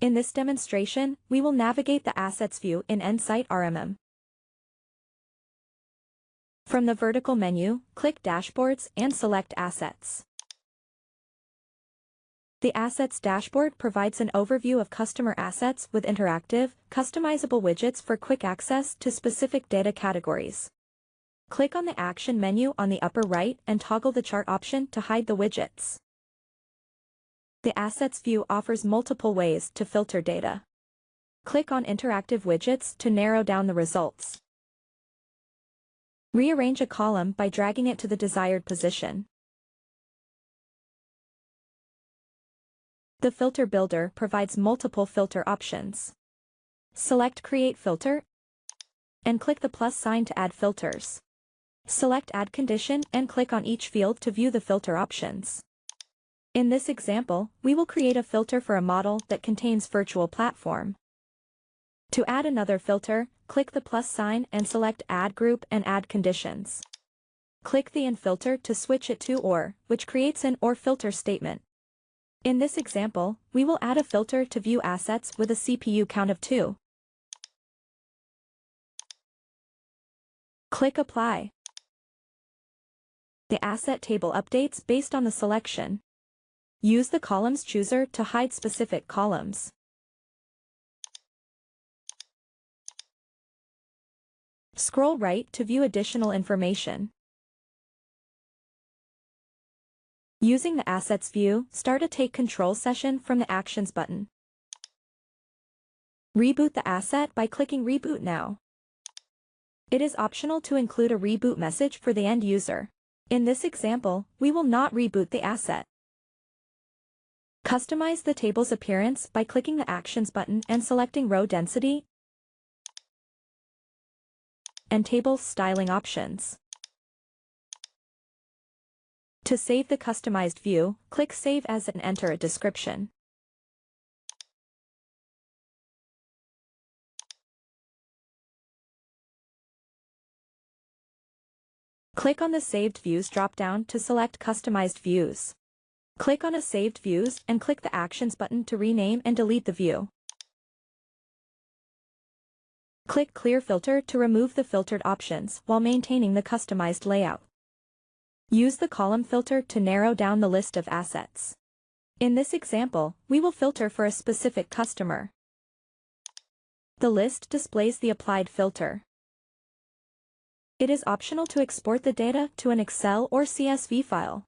In this demonstration, we will navigate the Assets view in Nsight RMM. From the vertical menu, click Dashboards and select Assets. The Assets dashboard provides an overview of customer assets with interactive, customizable widgets for quick access to specific data categories. Click on the Action menu on the upper right and toggle the chart option to hide the widgets. The Assets view offers multiple ways to filter data. Click on Interactive Widgets to narrow down the results. Rearrange a column by dragging it to the desired position. The Filter Builder provides multiple filter options. Select Create Filter and click the plus sign to add filters. Select Add Condition and click on each field to view the filter options. In this example, we will create a filter for a model that contains virtual platform. To add another filter, click the plus sign and select Add Group and Add Conditions. Click the And filter to switch it to OR, which creates an OR filter statement. In this example, we will add a filter to view assets with a CPU count of 2. Click Apply. The asset table updates based on the selection. Use the Columns chooser to hide specific columns. Scroll right to view additional information. Using the Assets view, start a Take Control session from the Actions button. Reboot the asset by clicking Reboot Now. It is optional to include a reboot message for the end user. In this example, we will not reboot the asset. Customize the table's appearance by clicking the Actions button and selecting Row Density and Table Styling options. To save the customized view, click Save As and enter a description. Click on the Saved Views drop-down to select Customized Views. Click on a Saved Views and click the Actions button to rename and delete the view. Click Clear Filter to remove the filtered options while maintaining the customized layout. Use the column filter to narrow down the list of assets. In this example, we will filter for a specific customer. The list displays the applied filter. It is optional to export the data to an Excel or CSV file.